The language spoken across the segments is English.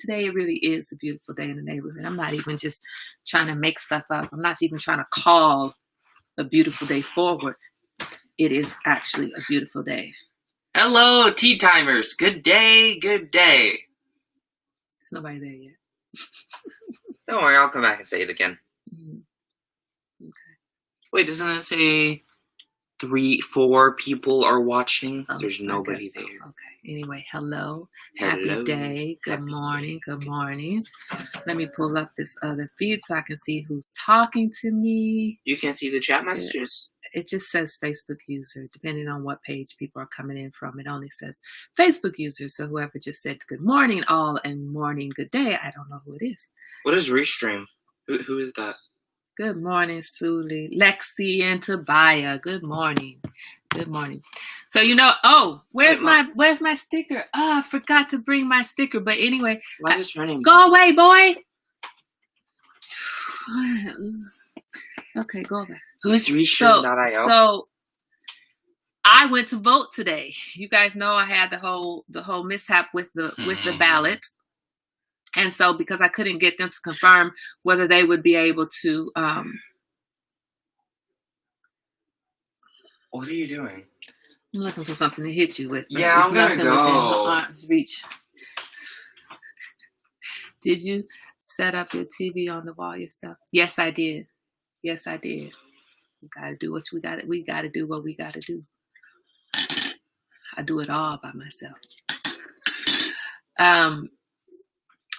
today it really is a beautiful day in the neighborhood. I'm not even just trying to make stuff up. I'm not even trying to call a beautiful day forward. It is actually a beautiful day. Hello, tea timers. Good day, good day. There's nobody there yet. Don't worry, I'll come back and say it again. Okay. Wait, doesn't it say 4 people are watching? There's nobody there. Okay. Anyway, hello. Hello. Happy day. Good morning. Good morning. Let me pull up this other feed so I can see who's talking to me. You can't see the chat messages? It just says Facebook user. Depending on what page people are coming in from, it only says Facebook user. So whoever just said good morning all and morning good day, I don't know who it is. What is Restream? Who is that? Good morning, Suli, Lexi, and Tobiah. Good morning. Good morning. So where's my sticker? Oh, I forgot to bring my sticker. But anyway, why is her name? Go away, boy. Okay, go away. Who's Restream.io? So I went to vote today. You guys know I had the whole mishap with the ballot. And so because I couldn't get them to confirm whether they would be able to what are you doing? I'm looking for something to hit you with. Yeah, I'm gonna go. Within my arm's reach. Did you set up your TV on the wall yourself? Yes, I did. Yes, I did. We gotta do what we gotta. We gotta do what we gotta do. I do it all by myself.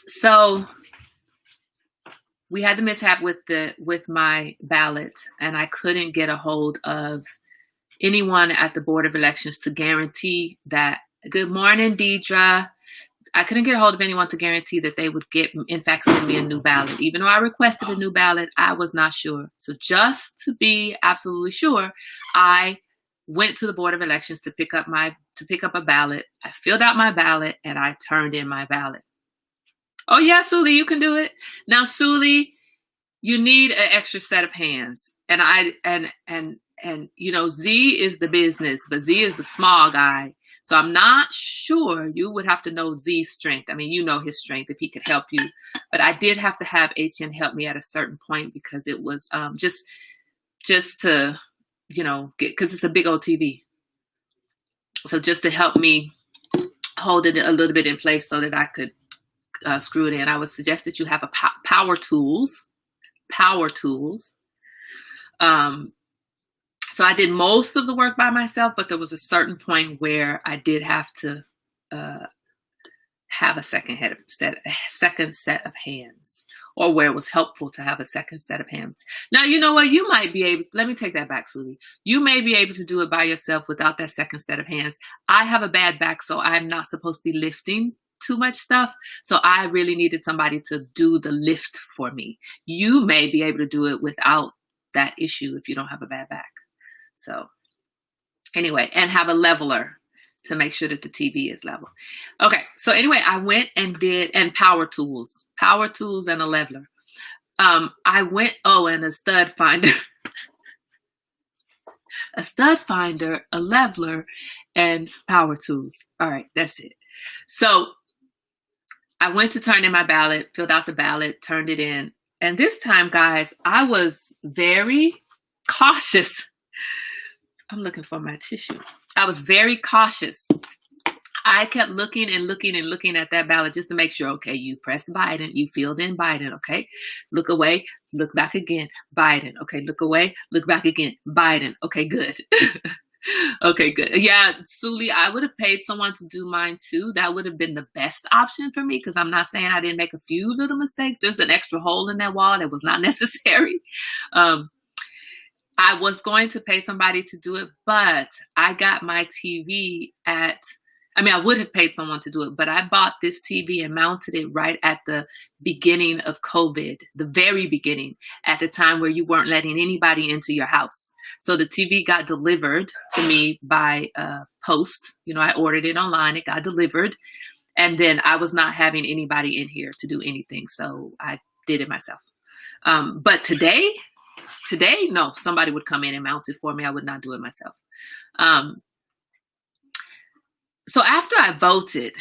So we had the mishap with my ballot, and I couldn't get a hold of anyone at the Board of Elections to guarantee that. Good morning, Deidre. I couldn't get a hold of anyone to guarantee that they would in fact, send me a new ballot. Even though I requested a new ballot, I was not sure. So just to be absolutely sure, I went to the Board of Elections to pick up a ballot. I filled out my ballot and I turned in my ballot. Oh yeah, Suli, you can do it. Now, Suli, you need an extra set of hands. And Z is the business, but Z is a small guy. So I'm not sure. You would have to know Z's strength. I mean, you know his strength if he could help you. But I did have to have HN help me at a certain point because it was just to, because it's a big old TV. So just to help me hold it a little bit in place so that I could screw it in. I would suggest that you have a power tools. So I did most of the work by myself, but there was a certain point where I did have to have a second set of hands, or where it was helpful to have a second set of hands. Now, you know what? You might be able, let me take that back, Suli. You may be able to do it by yourself without that second set of hands. I have a bad back, so I'm not supposed to be lifting too much stuff. So I really needed somebody to do the lift for me. You may be able to do it without that issue if you don't have a bad back. So anyway, and have a leveler to make sure that the TV is level. Okay. So anyway, I went and power tools and a leveler. And a stud finder, a leveler, and power tools. All right. That's it. So I went to turn in my ballot, filled out the ballot, turned it in. And this time, guys, I was very cautious. I'm looking for my tissue. I was very cautious. I kept looking at that ballot just to make sure, okay, you pressed Biden, you filled in Biden, okay? Look away, look back again, Biden. Okay, look away, look back again, Biden. Okay, good. Okay, good. Yeah, Suli, I would have paid someone to do mine too. That would have been the best option for me because I'm not saying I didn't make a few little mistakes. There's an extra hole in that wall that was not necessary. I was going to pay somebody to do it, but I got my TV I would have paid someone to do it, but I bought this TV and mounted it right at the beginning of COVID, the very beginning, at the time where you weren't letting anybody into your house. So the TV got delivered to me by post. I ordered it online. It got delivered. And then I was not having anybody in here to do anything. So I did it myself. But today, no, somebody would come in and mount it for me. I would not do it myself. So after I voted,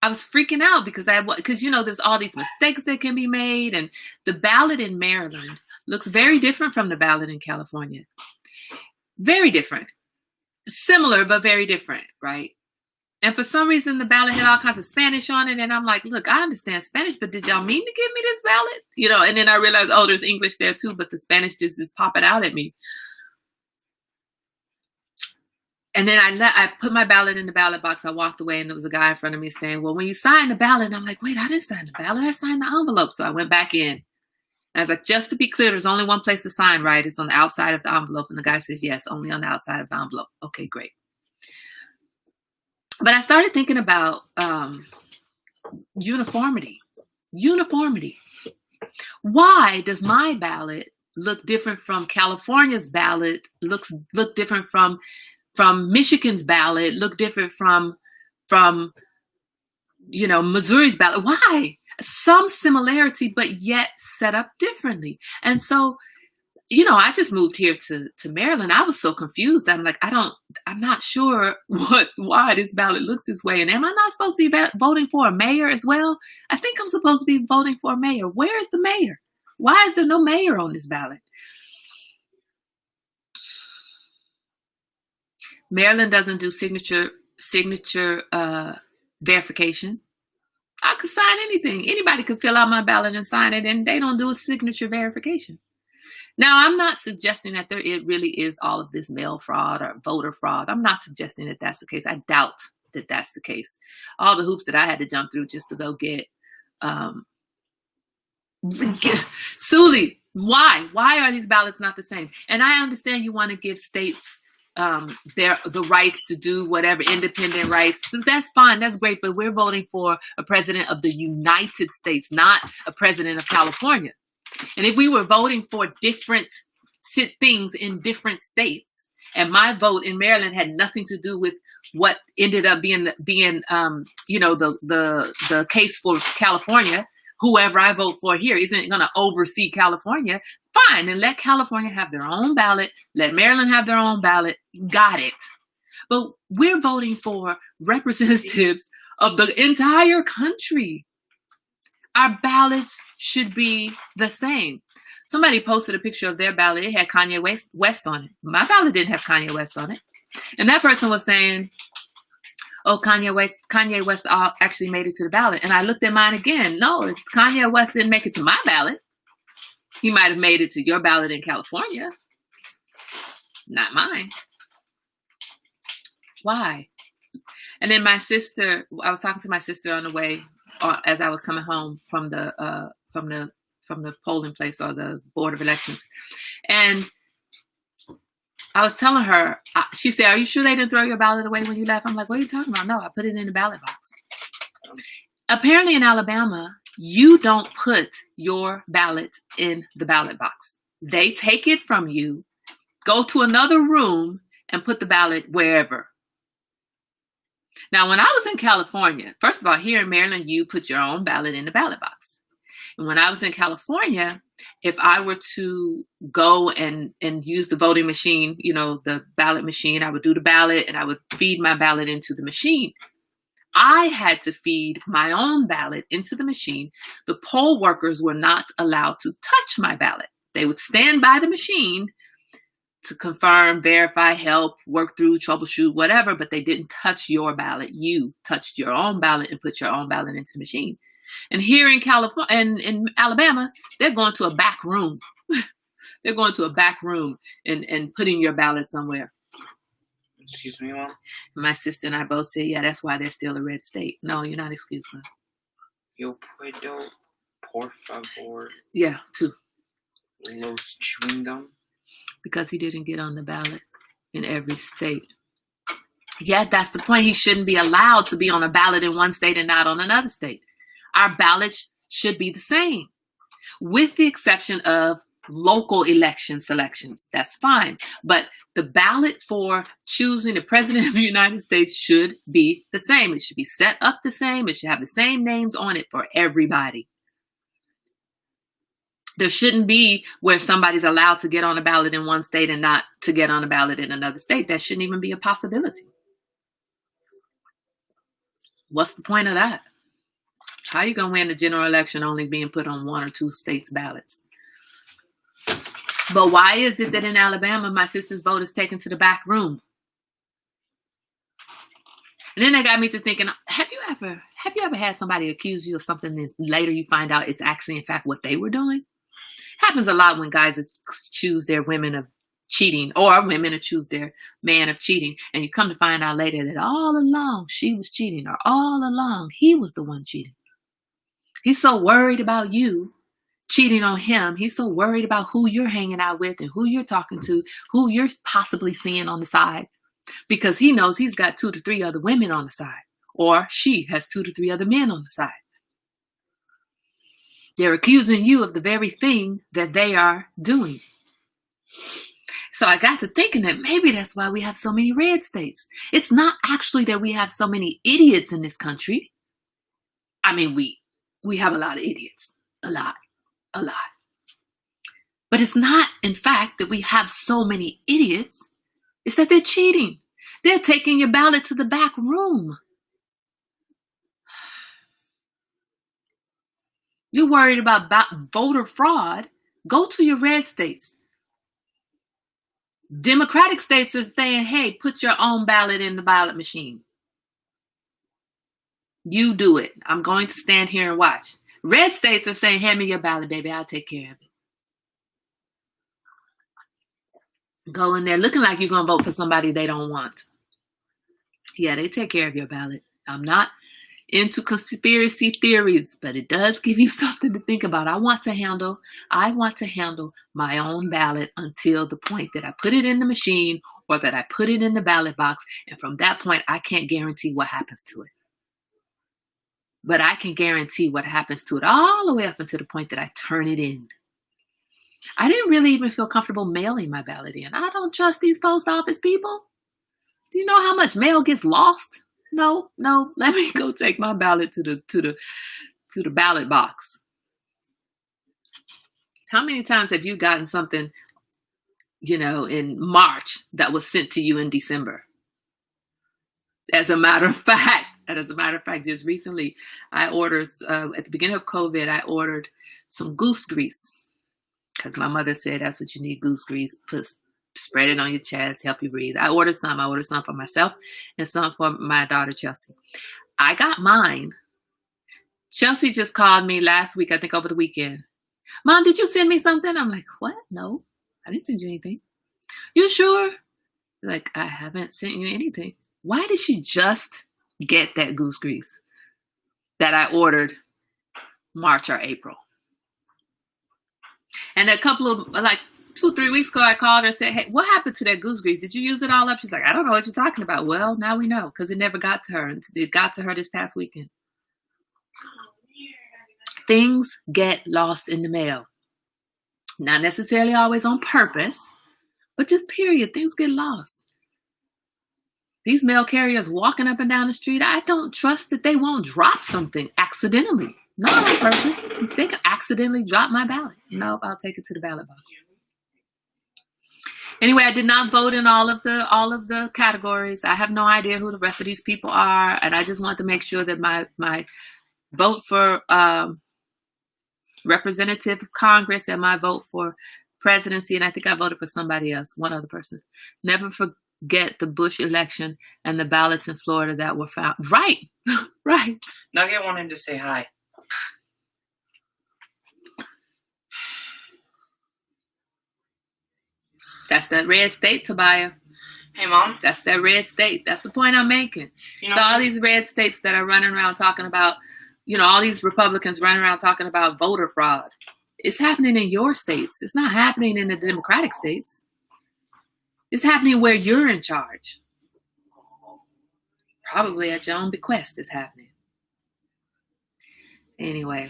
I was freaking out because you know there's all these mistakes that can be made, and the ballot in Maryland looks very different from the ballot in California. Very different. Similar, but very different, right? And for some reason, the ballot had all kinds of Spanish on it. And I'm like, look, I understand Spanish, but did y'all mean to give me this ballot? You know, and then I realized, oh, there's English there too, but the Spanish just is popping out at me. And then I put my ballot in the ballot box. I walked away, and there was a guy in front of me saying, well, when you sign the ballot, and I'm like, wait, I didn't sign the ballot. I signed the envelope. So I went back in. And I was like, just to be clear, there's only one place to sign, right? It's on the outside of the envelope. And the guy says, yes, only on the outside of the envelope. Okay, great. But I started thinking about uniformity. Uniformity. Why does my ballot look different from California's ballot? Look different from Michigan's ballot? Look different from you know, Missouri's ballot? Why? Some similarity, but yet set up differently. And so, you know, I just moved here to Maryland. I was so confused. I'm like, I'm not sure why this ballot looks this way. And am I not supposed to be voting for a mayor as well? I think I'm supposed to be voting for a mayor. Where is the mayor? Why is there no mayor on this ballot? Maryland doesn't do signature verification. I could sign anything. Anybody could fill out my ballot and sign it, and they don't do a signature verification. Now, I'm not suggesting that it really is all of this mail fraud or voter fraud. I'm not suggesting that that's the case. I doubt that that's the case. All the hoops that I had to jump through just to go get Suli, why are these ballots not the same? And I understand you want to give states the rights to do whatever, independent rights. That's fine. That's great. But we're voting for a president of the United States, not a president of California. And if we were voting for different things in different states, and my vote in Maryland had nothing to do with what ended up being you know, the case for California, whoever I vote for here isn't going to oversee California. Fine, and let California have their own ballot. Let Maryland have their own ballot. Got it. But we're voting for representatives of the entire country. Our ballots should be the same. Somebody posted a picture of their ballot. It had Kanye West on it. My ballot didn't have Kanye West on it. And that person was saying, oh, Kanye West actually made it to the ballot. And I looked at mine again. No, Kanye West didn't make it to my ballot. He might have made it to your ballot in California. Not mine. Why? And then my sister, I was talking to my sister on the way as I was coming home from the polling place or the Board of Elections. And I was telling her, she said, are you sure they didn't throw your ballot away when you left? I'm like, what are you talking about? No, I put it in the ballot box. Apparently in Alabama, you don't put your ballot in the ballot box. They take it from you, go to another room, and put the ballot wherever. Now, when I was in California, first of all, here in Maryland, you put your own ballot in the ballot box. And when I was in California, if I were to go and use the voting machine, you know, the ballot machine, I would do the ballot and I would feed my ballot into the machine. I had to feed my own ballot into the machine. The poll workers were not allowed to touch my ballot. They would stand by the machine to confirm, verify, help, work through, troubleshoot, whatever, but they didn't touch your ballot. You touched your own ballot and put your own ballot into the machine. And here in California and in Alabama, they're going to a back room. They're going to a back room and putting your ballot somewhere. Excuse me, Mom? My sister and I both said, yeah, that's why they're still a red state. No, you're not excused, son. Yo puedo, por favor. Yeah, two. Los chewing gum. Because he didn't get on the ballot in every state. Yeah, that's the point. He shouldn't be allowed to be on a ballot in one state and not on another state. Our ballots should be the same, with the exception of local election selections. That's fine. But the ballot for choosing the president of the United States should be the same. It should be set up the same. It should have the same names on it for everybody. There shouldn't be where somebody's allowed to get on a ballot in one state and not to get on a ballot in another state. That shouldn't even be a possibility. What's the point of that? How you gonna win the general election only being put on 1 or 2 states' ballots? But why is it that in Alabama my sister's vote is taken to the back room? And then that got me to thinking, have you ever had somebody accuse you of something and later you find out it's actually in fact what they were doing? It happens a lot when guys accuse their women of cheating, or women accuse their man of cheating, and you come to find out later that all along she was cheating, or all along he was the one cheating. He's so worried about you cheating on him. He's so worried about who you're hanging out with and who you're talking to, who you're possibly seeing on the side, because he knows he's got 2 to 3 other women on the side, or she has 2 to 3 other men on the side. They're accusing you of the very thing that they are doing. So I got to thinking that maybe that's why we have so many red states. It's not actually that we have so many idiots in this country. I mean, we have a lot of idiots, a lot. But it's not, in fact, that we have so many idiots. It's that they're cheating. They're taking your ballot to the back room. You're worried about voter fraud? Go to your red states. Democratic states are saying, hey, put your own ballot in the ballot machine. You do it. I'm going to stand here and watch. Red states are saying, hand me your ballot, baby. I'll take care of it. Go in there looking like you're going to vote for somebody they don't want. Yeah, they take care of your ballot. I'm not into conspiracy theories, but it does give you something to think about. I want to handle my own ballot until the point that I put it in the machine or that I put it in the ballot box. And from that point, I can't guarantee what happens to it. But I can guarantee what happens to it all the way up until the point that I turn it in. I didn't really even feel comfortable mailing my ballot in. I don't trust these post office people. Do you know how much mail gets lost? No. Let me go take my ballot to the ballot box. How many times have you gotten something, in March that was sent to you in December? As a matter of fact, just recently, I ordered, at the beginning of COVID, I ordered some goose grease because my mother said that's what you need, goose grease. Spread it on your chest, help you breathe. I ordered some for myself and some for my daughter, Chelsea. I got mine. Chelsea just called me last week, I think over the weekend. Mom, did you send me something? I'm like, what? No, I didn't send you anything. You sure? Like, I haven't sent you anything. Why did she just get that goose grease that I ordered March or April? And a couple of, 2-3 weeks ago, I called her and said, hey, what happened to that goose grease? Did you use it all up? She's like, I don't know what you're talking about. Well, now we know, because it never got to her. It got to her this past weekend. Things get lost in the mail. Not necessarily always on purpose, but just period. Things get lost. These mail carriers walking up and down the street, I don't trust that they won't drop something accidentally. Not on purpose. If they could accidentally drop my ballot, no, I'll take it to the ballot box. Anyway, I did not vote in all of the categories. I have no idea who the rest of these people are, and I just want to make sure that my vote for representative of Congress and my vote for presidency, and I think I voted for somebody else, one other person. Never forget the Bush election and the ballots in Florida that were found. Right. Nugget wanted to say hi. That's that red state, Tobiah. Hey, Mom. That's that red state. That's the point I'm making. So all these red states that are running around talking about, all these Republicans running around talking about voter fraud. It's happening in your states. It's not happening in the Democratic states. It's happening where you're in charge. Probably at your own bequest it's happening. Anyway,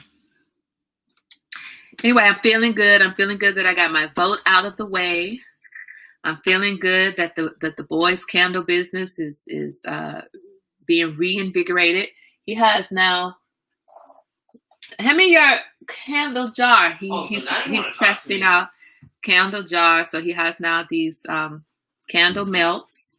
I'm feeling good. I'm feeling good that I got my vote out of the way. I'm feeling good that the boy's candle business is being reinvigorated. He has now. Hand me your candle jar. He's testing out candle jar, so he has now these candle melts,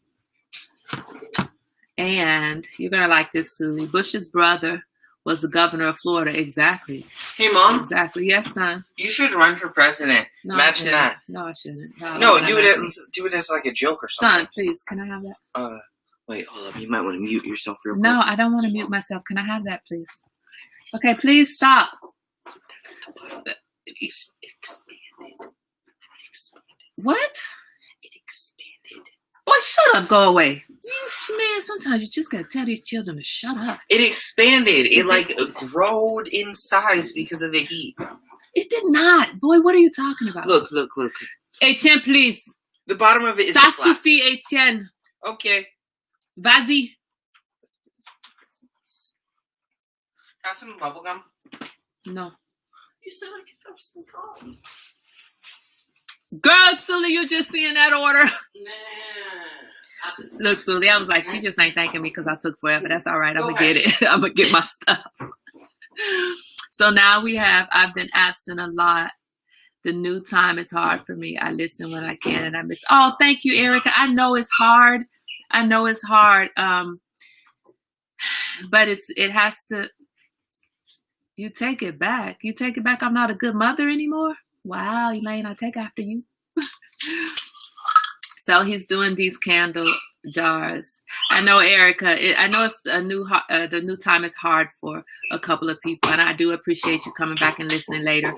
And you're going to like this, Sully. Bush's brother was the governor of Florida. Exactly. Hey, Mom. Exactly. Yes, son. You should run for president. No, Imagine that. No, I shouldn't. No, do it as like a joke or something. Son, please, can I have that? Wait, hold up. You might want to mute yourself real quick. No, I don't want to mute myself. Can I have that, please? Okay, please stop. It expanded. What? It expanded. Boy, shut up. Go away. Man, sometimes you just got to tell these children to shut up. It expanded. It like growed in size because of the heat. It did not. Boy, what are you talking about? Look. Etienne, please. The bottom of it is Ça flat. suffit, Etienne. Okay. Vas-y. Have some bubble gum? No. You sound like you have some coffee. Girl, Sully, you just seeing that order? Nah. Look, Sully, I was like, she just ain't thanking me because I took forever. That's all right. I'm going to get it. I'm going to get my stuff. So now I've been absent a lot. The new time is hard for me. I listen when I can and I miss. Oh, thank you, Erica. I know it's hard. But it has to. You take it back. I'm not a good mother anymore. Wow, Elaine, I take after you. So he's doing these candle jars. I know, Erica. I know it's the new time is hard for a couple of people, and I do appreciate you coming back and listening later.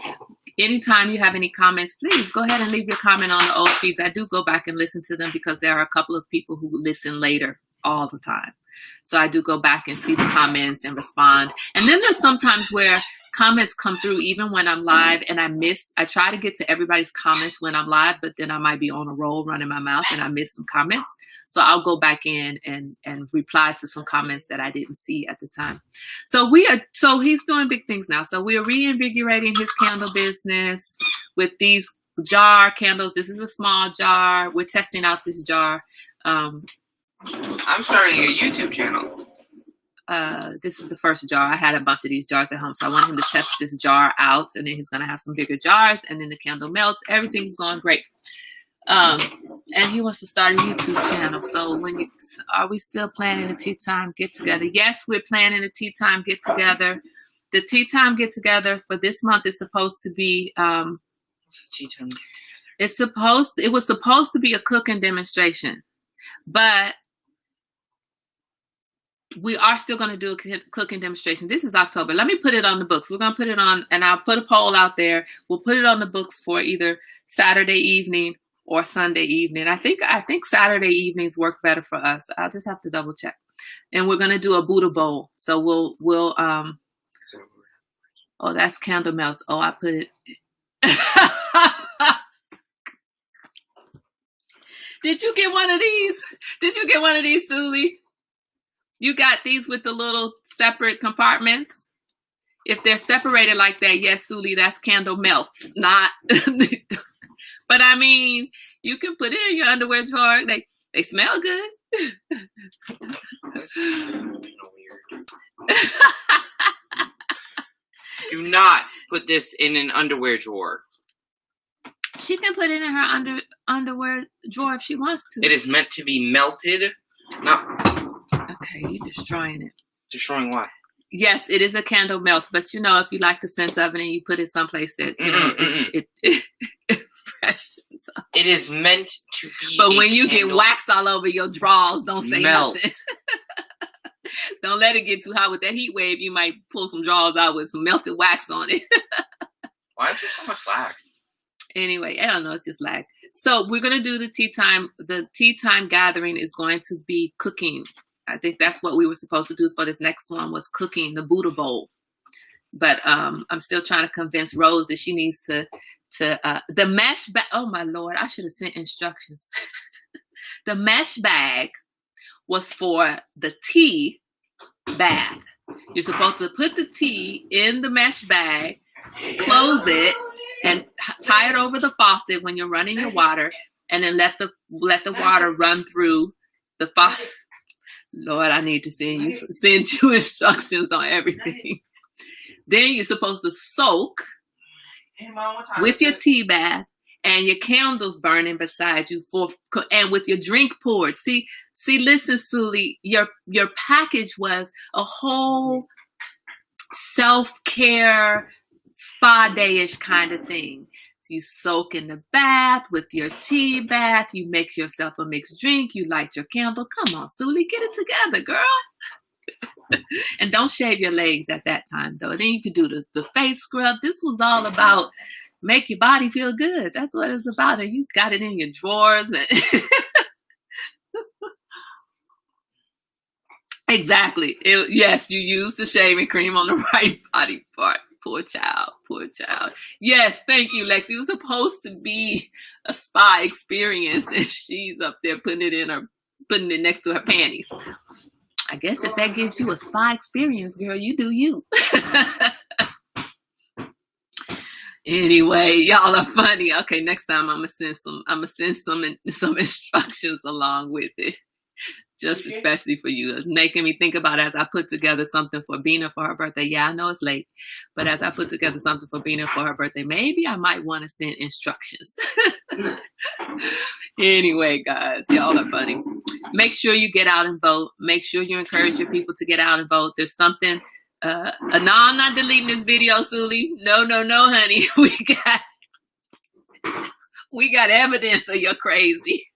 Anytime you have any comments, please go ahead and leave your comment on the old feeds. I do go back and listen to them because there are a couple of people who listen later all the time. So I do go back and see the comments and respond. And then there's sometimes where comments come through even when I'm live and I try to get to everybody's comments when I'm live, but then I might be on a roll running my mouth and I miss some comments. So I'll go back in and reply to some comments that I didn't see at the time. So he's doing big things now. So we are reinvigorating his candle business with these jar candles. This is a small jar. We're testing out this jar. I'm starting a YouTube channel. This is the first jar. I had a bunch of these jars at home, so I want him to test this jar out, and then he's going to have some bigger jars, and then the candle melts. Everything's going great. And he wants to start a YouTube channel. So are we still planning a tea time get together? Yes, we're planning a tea time get together. The tea time get together for this month is supposed to be What's a tea time get together? It was supposed to be a cooking demonstration, but we are still going to do a cooking demonstration. This is October. Let me put it on the books. We're going to put it on, and I'll put a poll out there. We'll put it on the books for either Saturday evening or Sunday evening. I think Saturday evenings work better for us. I'll just have to double check. And we're going to do a Buddha bowl. So we'll oh, that's candle melts. Oh, I put it. Did you get one of these? Did you get one of these, Sully? You got these with the little separate compartments? If they're separated like that, yes, Sully, that's candle melts. Not, but I mean, you can put it in your underwear drawer. They smell good. That's weird. Do not put this in an underwear drawer. She can put it in her underwear drawer if she wants to. It is meant to be melted. No. Okay, you're destroying it. Destroying what? Yes, it is a candle melt, but you know, if you like the scent of it and you put it someplace that it freshens up. It is meant to be. But when you get wax all over your drawers, don't say nothing. Don't let it get too hot with that heat wave. You might pull some drawers out with some melted wax on it. Why is there so much lag? Anyway, I don't know. It's just lag. So we're going to do the tea time. The tea time gathering is going to be cooking. I think that's what we were supposed to do for this next one was cooking the Buddha bowl. But I'm still trying to convince Rose that she needs to the mesh bag. Oh my Lord, I should have sent instructions. The mesh bag was for the tea bath. You're supposed to put the tea in the mesh bag, close it, and tie it over the faucet when you're running your water, and then let the water run through the faucet. Lord, I need to send you instructions on everything. Then you're supposed to soak with your tea bath, and your candles burning beside you and with your drink poured. See, listen, Suli, your package was a whole self-care spa day-ish kind of thing. You soak in the bath with your tea bath. You make yourself a mixed drink. You light your candle. Come on, Suli, get it together, girl. And don't shave your legs at that time, though. Then you could do the face scrub. This was all about make your body feel good. That's what it's about. And you got it in your drawers. And exactly. Yes, you used the shaving cream on the right body part. Poor child. Poor child. Yes, thank you, Lexi. It was supposed to be a spa experience, and she's up there putting it next to her panties. I guess if that gives you a spa experience, girl, you do you. Anyway, y'all are funny. Okay, next time I'm gonna send some instructions along with it. Just especially for you. It's making me think about as I put together something for Bina for her birthday. Yeah, I know it's late, but as I put together something for Bina for her birthday, maybe I might want to send instructions. Anyway, guys, y'all are funny. Make sure you get out and vote. Make sure you encourage your people to get out and vote. There's something. No, I'm not deleting this video, Suli. No, honey. We got evidence of you're crazy.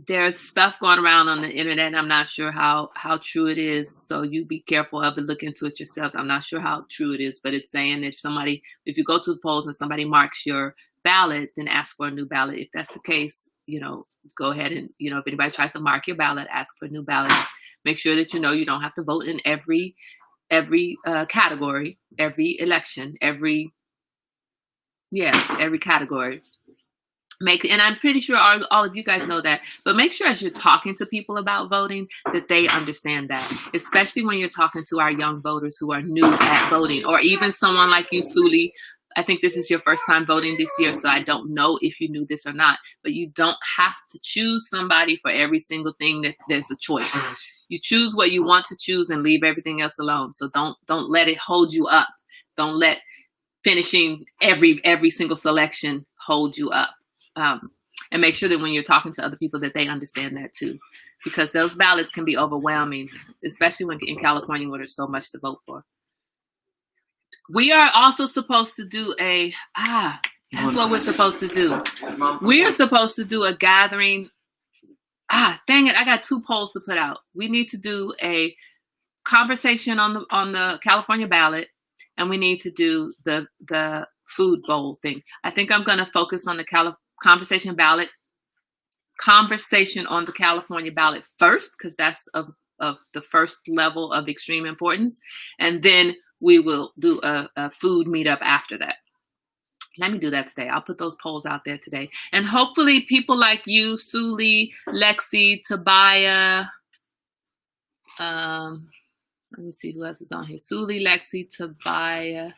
There's stuff going around on the internet, and I'm not sure how true it is, so you be careful of it. Look into it yourselves. I'm not sure how true it is, but it's saying if you go to the polls and somebody marks your ballot, then ask for a new ballot. If that's the case, go ahead and, if anybody tries to mark your ballot, ask for a new ballot. Make sure that you don't have to vote in every category, every election, every category. And I'm pretty sure all of you guys know that, but make sure as you're talking to people about voting that they understand that, especially when you're talking to our young voters who are new at voting, or even someone like you, Suli. I think this is your first time voting this year, so I don't know if you knew this or not, but you don't have to choose somebody for every single thing. That there's a choice. You choose what you want to choose and leave everything else alone. So don't let it hold you up. Don't let finishing every single selection hold you up. And make sure that when you're talking to other people that they understand that too, because those ballots can be overwhelming, especially when in California where there's so much to vote for. We are also supposed to do that's what we're supposed to do. We are supposed to do a gathering. Dang it, I got 2 polls to put out. We need to do a conversation on the California ballot, and we need to do the food bowl thing. I think I'm going to focus on the conversation on the California ballot first, because that's of the first level of extreme importance, and then we will do a food meetup after that. Let me do that today. I'll put those polls out there today, and hopefully people like you, Suli, Lexi, Tobiah, let me see who else is on here. Suli, Lexi, Tobiah,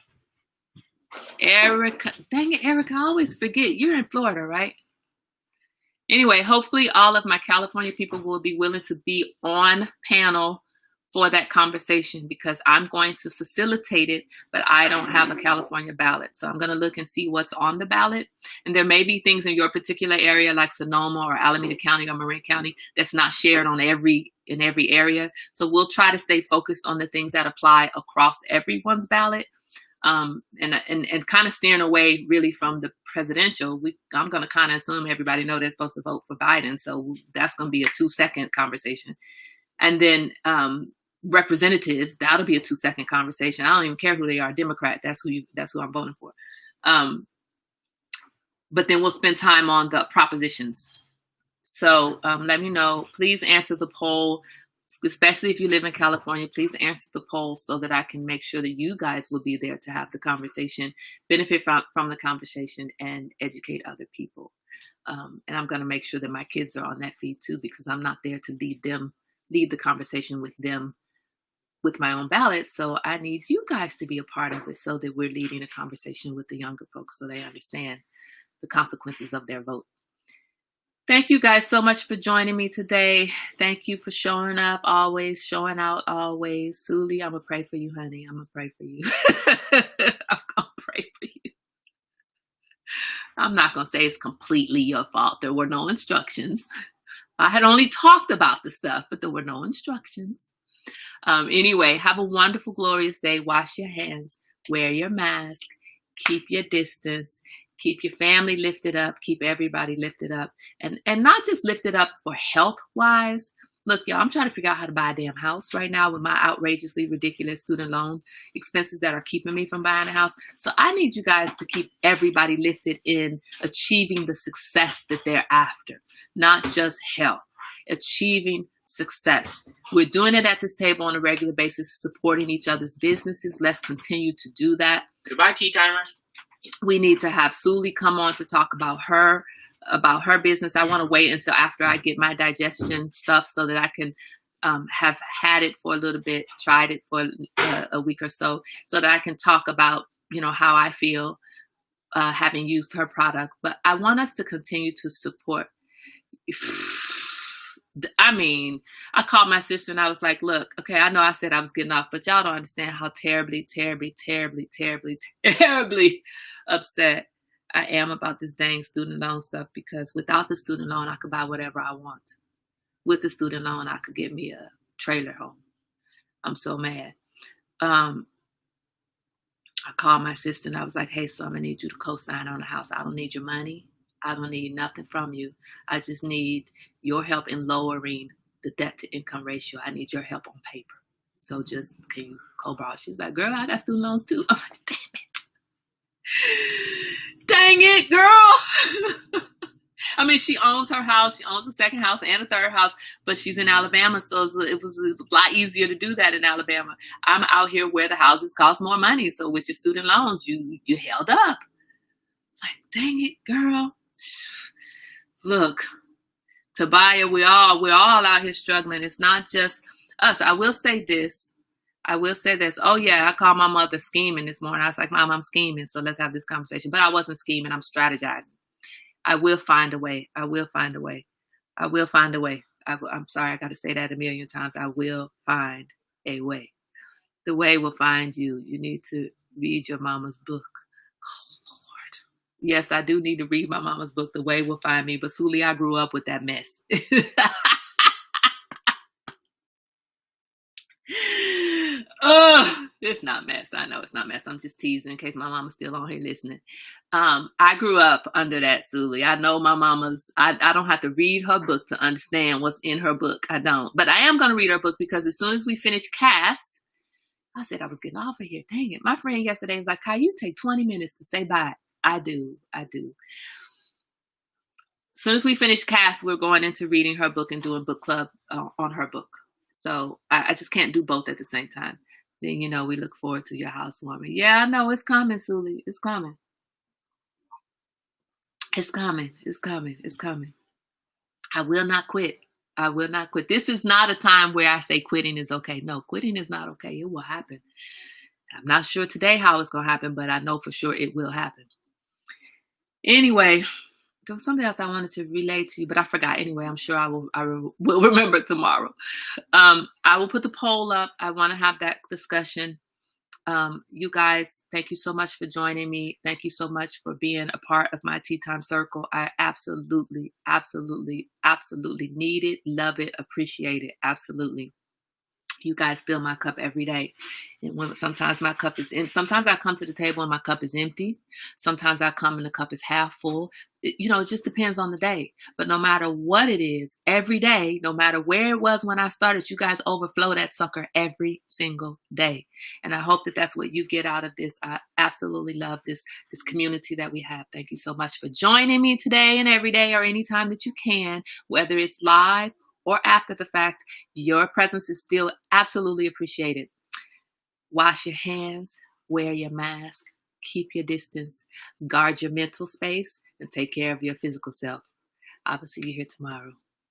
Erica. Dang it, Erica, I always forget. You're in Florida, right? Anyway, hopefully all of my California people will be willing to be on panel for that conversation, because I'm going to facilitate it, but I don't have a California ballot. So I'm going to look and see what's on the ballot. And there may be things in your particular area like Sonoma or Alameda County or Marin County that's not shared in every area. So we'll try to stay focused on the things that apply across everyone's ballot. And kind of steering away really from the presidential. I'm going to kind of assume everybody know they're supposed to vote for Biden. So that's going to be a 2-second conversation. And then representatives, that'll be a 2-second conversation. I don't even care who they are, Democrat. That's who I'm voting for. But then we'll spend time on the propositions. So let me know. Please answer the poll. Especially if you live in California, please answer the poll so that I can make sure that you guys will be there to have the conversation, benefit from the conversation, and educate other people. And I'm going to make sure that my kids are on that feed too, because I'm not there to lead the conversation with them with my own ballot. So I need you guys to be a part of it so that we're leading a conversation with the younger folks so they understand the consequences of their vote. Thank you guys so much for joining me today. Thank you for showing up always, showing out always. Suli, I'm going to pray for you, honey. I'm going to pray for you. I'm going to pray for you. I'm not going to say it's completely your fault. There were no instructions. I had only talked about the stuff, but there were no instructions. Anyway, have a wonderful, glorious day. Wash your hands. Wear your mask. Keep your distance. Keep your family lifted up. Keep everybody lifted up. And not just lifted up for health-wise. Look, y'all, I'm trying to figure out how to buy a damn house right now with my outrageously ridiculous student loan expenses that are keeping me from buying a house. So I need you guys to keep everybody lifted in achieving the success that they're after, not just health, achieving success. We're doing it at this table on a regular basis, supporting each other's businesses. Let's continue to do that. Goodbye, tea timers. We need to have Suli come on to talk about her business. I want to wait until after I get my digestion stuff so that I can have had it for a little bit, tried it for a week or so that I can talk about, how I feel having used her product. But I want us to continue to support. I called my sister and I was like, look, okay, I know I said I was getting off, but y'all don't understand how terribly, terribly, terribly, terribly, terribly upset I am about this dang student loan stuff, because without the student loan, I could buy whatever I want. With the student loan, I could get me a trailer home. I'm so mad. I called my sister and I was like, hey, so I'm going to need you to co-sign on the house. I don't need your money. I don't need nothing from you. I just need your help in lowering the debt to income ratio. I need your help on paper. So just, can you co-borrow? She's like, girl, I got student loans too. I'm like, damn it. Dang it, girl. I mean, she owns her house. She owns a second house and a third house, but she's in Alabama. So it was a lot easier to do that in Alabama. I'm out here where the houses cost more money. So with your student loans, you held up. Like, dang it, girl. Look, Tobiah, we're all out here struggling. It's not just us. I will say this. Oh yeah, I called my mother scheming this morning. I was like, Mom, I'm scheming, so let's have this conversation. But I wasn't scheming. I'm strategizing. I will find a way. I'm sorry, I got to say that a million times. I will find a way. The way will find you. You need to read your mama's book. Oh, Lord. Yes, I do need to read my mama's book. The way will find me. But Suli, I grew up with that mess. It's not mess. I know it's not mess. I'm just teasing in case my mama's still on here listening. I grew up under that, Suli. I know my mama's. I don't have to read her book to understand what's in her book. I don't. But I am going to read her book, because as soon as we finish cast, I said I was getting off of here. Dang it. My friend yesterday was like, Kai, you take 20 minutes to say bye. I do. As soon as we finish cast, we're going into reading her book and doing book club on her book. So I just can't do both at the same time. Then, we look forward to your housewarming. Yeah, I know. It's coming, Suli. It's coming. It's coming. It's coming. It's coming. I will not quit. I will not quit. This is not a time where I say quitting is okay. No, quitting is not okay. It will happen. I'm not sure today how it's going to happen, but I know for sure it will happen. Anyway, there was something else I wanted to relay to you, but I forgot. Anyway, I'm sure I will remember tomorrow. I will put the poll up. I want to have that discussion. You guys, thank you so much for joining me. Thank you so much for being a part of my Tea Time Circle. I absolutely, absolutely, absolutely need it, love it, appreciate it. Absolutely. You guys fill my cup every day. And sometimes my cup is in. Sometimes I come to the table and my cup is empty. Sometimes I come and the cup is half full. It just depends on the day. But no matter what it is, every day, no matter where it was when I started, you guys overflow that sucker every single day. And I hope that that's what you get out of this. I absolutely love this community that we have. Thank you so much for joining me today and every day, or anytime that you can, whether it's live or after the fact. Your presence is still absolutely appreciated. Wash your hands, wear your mask, keep your distance, guard your mental space, and take care of your physical self. I will see you here tomorrow.